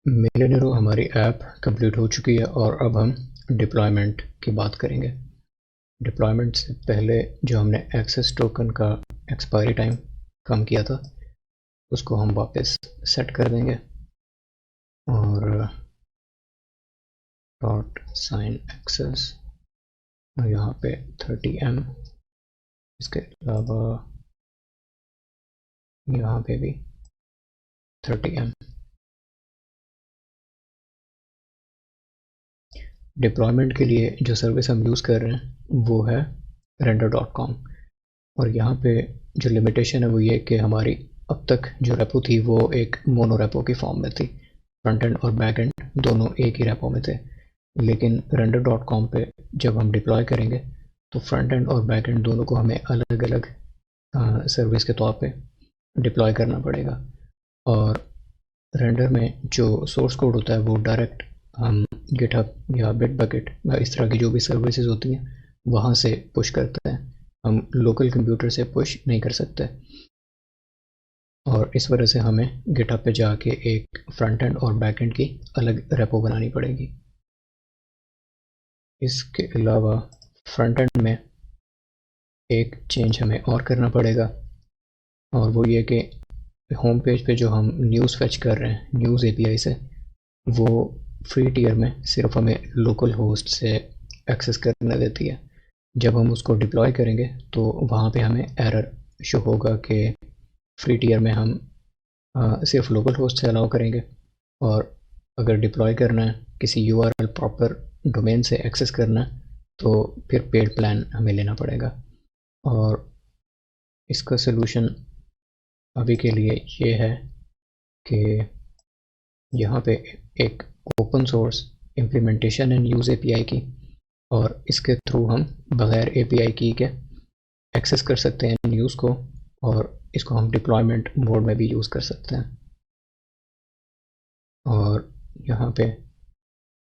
मिलियनेरो हमारी app complete हो चुकी है और अब हम डिप्लॉयमेंट की बात करेंगे। डिप्लॉयमेंट से पहले जो हमने एक्सेस टोकन का एक्सपायरी टाइम कम किया था उसको हम वापस सेट कर देंगे और डॉट साइन एक्सेस यहाँ पे 30M, इसके अलावा यहाँ पे भी 30M। डिप्लॉयमेंट के लिए जो सर्विस हम यूज़ कर रहे हैं वो है render.com और यहाँ पे जो लिमिटेशन है वो ये कि हमारी अब तक जो रेपो थी वो एक मोनो रेपो की फॉर्म में थी। फ्रंट एंड और बैक एंड दोनों एक ही रेपो में थे, लेकिन render.com पे जब हम डिप्लॉय करेंगे तो फ्रंट एंड और बैक एंड दोनों को हमें अलग अलग सर्विस के तौर पे डिप्लॉय करना पड़ेगा। और रेंडर में जो सोर्स कोड होता है वो डायरेक्ट हम गिटहब या बिटबकेट या इस तरह की जो भी सर्विसेज होती हैं वहाँ से पुश करते हैं, हम लोकल कंप्यूटर से पुश नहीं कर सकते। और इस वजह से हमें गिटहब पे जाके एक फ्रंट एंड और बैक एंड की अलग रेपो बनानी पड़ेगी। इसके अलावा फ्रंट एंड में एक चेंज हमें और करना पड़ेगा और वो ये कि होम पेज पे जो हम न्यूज़ फेच कर रहे हैं न्यूज़ एपीआई से, वो फ्री टियर में सिर्फ हमें लोकल होस्ट से एक्सेस करने देती है। जब हम उसको डिप्लॉय करेंगे तो वहाँ पे हमें एरर शो होगा कि फ्री टियर में हम सिर्फ लोकल होस्ट से अलाउ करेंगे और अगर डिप्लॉय करना है किसी यूआरएल प्रॉपर डोमेन से एक्सेस करना है तो फिर पेड प्लान हमें लेना पड़ेगा। और इसका सलूशन अभी के लिए ये है कि यहाँ पे एक ओपन सोर्स इम्प्लीमेंटेशन है न्यूज़ एपीआई की और इसके थ्रू हम बगैर एपीआई की के एक्सेस कर सकते हैं न्यूज़ को और इसको हम डिप्लॉयमेंट मोड में भी यूज़ कर सकते हैं। और यहाँ पे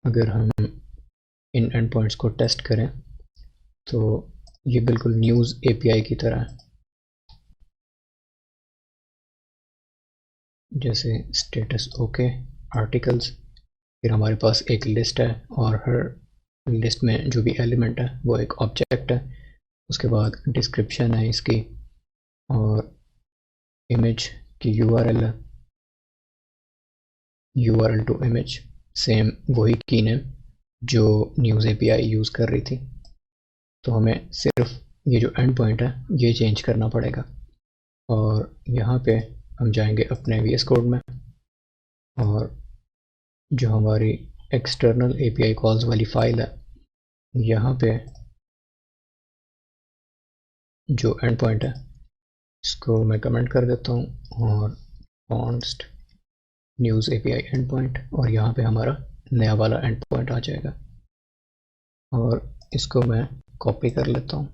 अगर हम इन एंड पॉइंट्स को टेस्ट करें तो ये बिल्कुल न्यूज़ एपीआई की तरह है, जैसे स्टेटस ओके, आर्टिकल्स, फिर हमारे पास एक लिस्ट है और हर लिस्ट में जो भी एलिमेंट है वो एक ऑब्जेक्ट है। उसके बाद डिस्क्रिप्शन है इसकी और इमेज की यूआरएल है, यूआरएल टू इमेज सेम वही की नेम जो न्यूज़ एपीआई यूज़ कर रही थी। तो हमें सिर्फ ये जो एंड पॉइंट है ये चेंज करना पड़ेगा। और यहाँ पे हम जाएंगे अपने वीएस कोड में और जो हमारी एक्सटर्नल एपीआई कॉल्स वाली फाइल है यहाँ पे जो एंड पॉइंट है इसको मैं कमेंट कर देता हूँ और const news API and point और यहाँ पे हमारा नया वाला एंड पॉइंट आ जाएगा और इसको मैं कॉपी कर लेता हूँ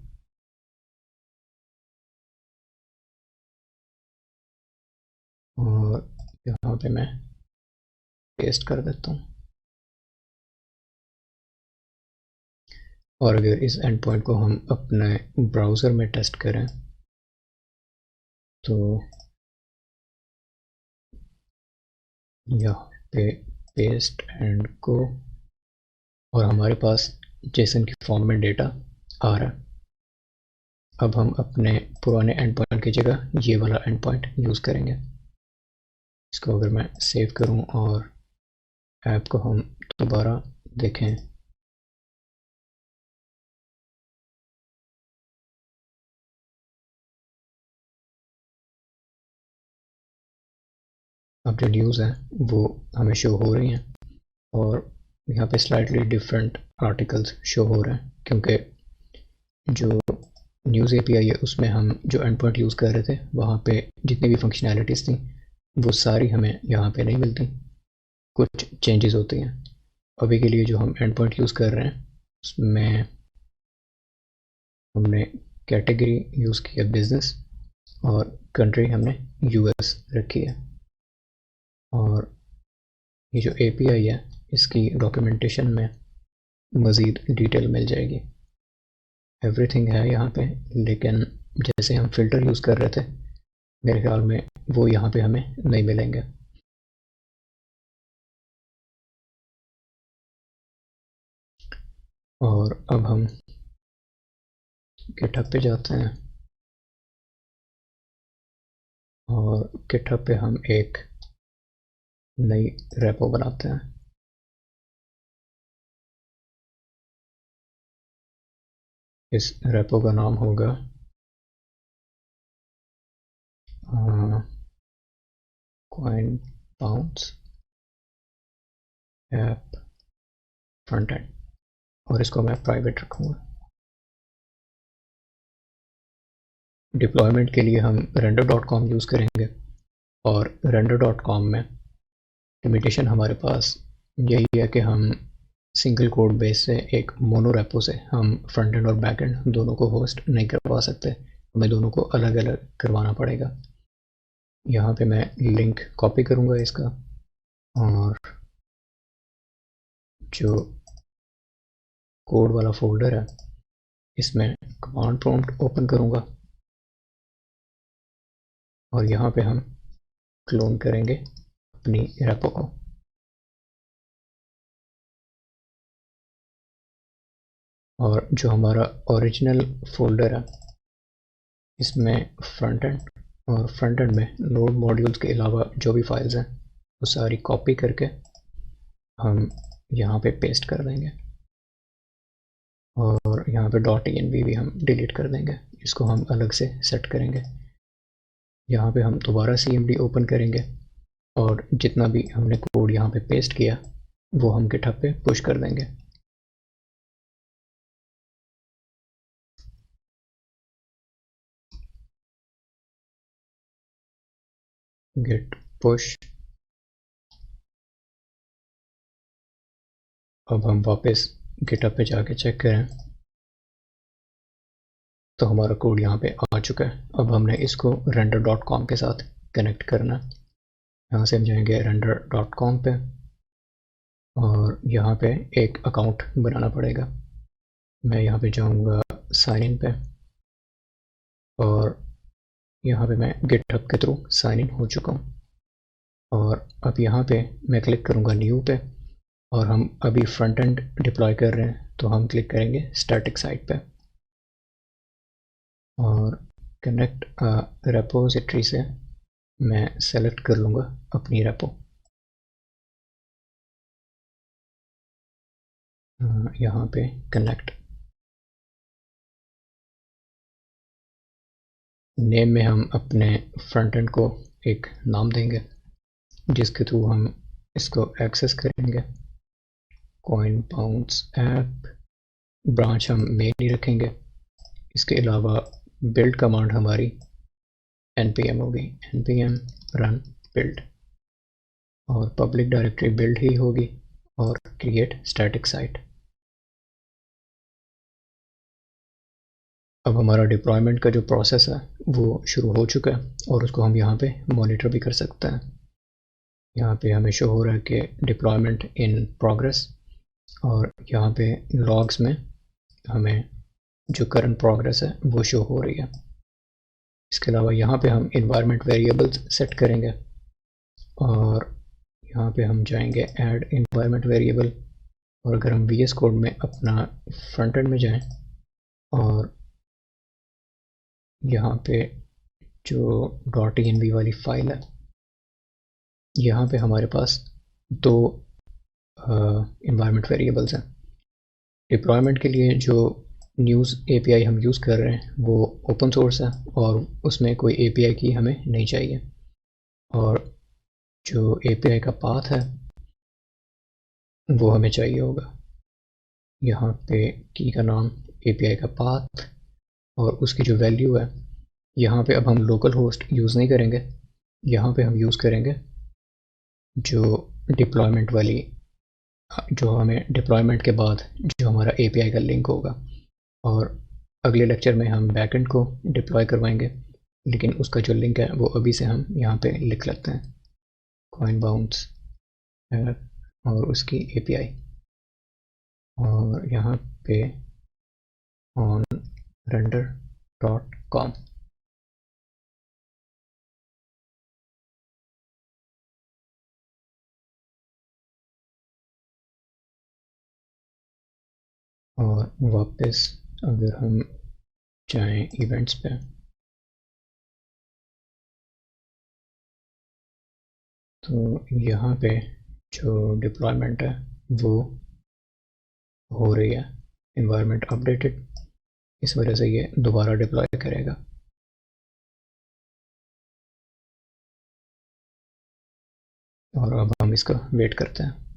और यहाँ पे मैं पेस्ट कर देता हूँ। और अगर इस एंड पॉइंट को हम अपने ब्राउज़र में टेस्ट करें तो यहाँ पे पेस्ट एंड को और हमारे पास जेसन की फॉर्म में डेटा आ रहा है। अब हम अपने पुराने एंड पॉइंट की जगह ये वाला एंड पॉइंट यूज़ करेंगे। इसको अगर मैं सेव करूं और ऐप को हम दोबारा देखें अब जो न्यूज़ है वो हमें शो हो रही हैं और यहाँ पे स्लाइटली डिफरेंट आर्टिकल्स शो हो रहे हैं क्योंकि जो न्यूज़ एपीआई है उसमें हम जो एंड पॉइंट यूज़ कर रहे थे वहाँ पे जितनी भी फंक्शनैलिटीज़ थी वो सारी हमें यहाँ पे नहीं मिलती, कुछ चेंजेस होती हैं। अभी के लिए जो हम एंड पॉइंट यूज़ कर रहे हैं उसमें हमने कैटेगरी यूज़ किया बिजनेस और कंट्री हमने यूएस रखी है। और ये जो एपीआई है इसकी डॉक्यूमेंटेशन में मज़ीद डिटेल मिल जाएगी, एवरीथिंग है यहाँ पे, लेकिन जैसे हम फ़िल्टर यूज़ कर रहे थे मेरे ख्याल में वो यहाँ पे हमें नहीं मिलेंगे। और अब हम गिटहब पे जाते हैं और गिटहब पे हम एक नई रेपो बनाते हैं। इस रेपो का नाम होगा coin bounce app front end, और इसको मैं प्राइवेट रखूँगा। डिप्लॉयमेंट के लिए हम render.com यूज़ करेंगे और render.com में लिमिटेशन हमारे पास यही है कि हम सिंगल कोड बेस से एक मोनो रेपो से हम फ्रंट एंड और बैक एंड दोनों को होस्ट नहीं करवा सकते, हमें दोनों को अलग अलग करवाना पड़ेगा। यहाँ पे मैं लिंक कॉपी करूँगा इसका, और जो कोड वाला फोल्डर है इसमें कमांड प्रॉम्प्ट ओपन करूँगा और यहाँ पे हम क्लोन करेंगे अपनी रेपो को। और जो हमारा ओरिजिनल फोल्डर है इसमें फ्रंट एंड, और फ्रंट एंड में नोड मॉड्यूल्स के अलावा जो भी फाइल्स हैं वो सारी कॉपी करके हम यहाँ पे पेस्ट कर देंगे, और यहाँ पे .env भी हम डिलीट कर देंगे, इसको हम अलग से सेट करेंगे। यहाँ पे हम दोबारा cmd ओपन करेंगे और जितना भी हमने कोड यहाँ पे पेस्ट किया वो हम गिटहब पे पुश कर देंगे। Git push. अब हम वापस गिटहब पे जाके चेक करें तो हमारा कोड यहाँ पे आ चुका है। अब हमने इसको render.com के साथ कनेक्ट करना है। यहाँ से हम जाएंगे render.com पे और यहाँ पे एक अकाउंट बनाना पड़ेगा। मैं यहाँ पे जाऊँगा साइन इन पे, और यहाँ पे मैं गिटहब के थ्रू साइन इन हो चुका हूँ। और अब यहाँ पे मैं क्लिक करूँगा न्यू पे, और हम अभी फ्रंट एंड डिप्लॉय कर रहे हैं तो हम क्लिक करेंगे स्टैटिक साइट पे और कनेक्ट रेपोजिटरी से मैं सेलेक्ट कर लूँगा अपनी रेपो। यहाँ पे कनेक्ट नेम में हम अपने फ्रंट एंड को एक नाम देंगे जिसके थ्रू हम इसको एक्सेस करेंगे। कॉइन बाउंस ऐप ब्रांच हम मेन ही रखेंगे, इसके अलावा बिल्ड कमांड हमारी npm होगी, npm run build, और पब्लिक डायरेक्टरी बिल्ड ही होगी, और क्रिएट स्टैटिक साइट। अब हमारा डिप्लॉयमेंट का जो प्रोसेस है वो शुरू हो चुका है और उसको हम यहाँ पे मॉनिटर भी कर सकते हैं। यहाँ पे हमें शो हो रहा है कि डिप्लॉयमेंट इन प्रोग्रेस, और यहाँ पे लॉग्स में हमें जो करंट प्रोग्रेस है वो शो हो रही है। इसके अलावा यहाँ पे हम इन्वायरमेंट वेरिएबल्स सेट करेंगे, और यहाँ पे हम जाएंगे ऐड इन्वायरमेंट वेरिएबल, और अगर हम VS कोड में अपना फ्रंट एंड में जाएं और यहाँ पे जो .env वाली फाइल है यहाँ पे हमारे पास दो इन्वायरमेंट वेरिएबल्स हैं। डिप्लॉयमेंट के लिए जो न्यूज़ API हम यूज़ कर रहे हैं वो ओपन सोर्स है और उसमें कोई API की हमें नहीं चाहिए, और जो API का पाथ है वो हमें चाहिए होगा। यहाँ पे की का नाम, API का पाथ, और उसकी जो वैल्यू है यहाँ पे अब हम लोकल होस्ट यूज़ नहीं करेंगे, यहाँ पे हम यूज़ करेंगे जो डिप्लॉयमेंट वाली, जो हमें डिप्लॉयमेंट के बाद जो हमारा API का लिंक होगा। और अगले लेक्चर में हम बैकएंड को डिप्लॉय करवाएंगे, लेकिन उसका जो लिंक है वो अभी से हम यहाँ पे लिख लेते हैं, कॉइन बाउंस और उसकी API, और यहाँ पे ऑन render.com। और वापस अगर हम चाहें इवेंट्स पे, तो यहाँ पे जो डिप्लॉयमेंट है वो हो रही है, इन्वायरमेंट अपडेटेड, इस वजह से ये दोबारा डिप्लॉय करेगा। और अब हम इसका वेट करते हैं।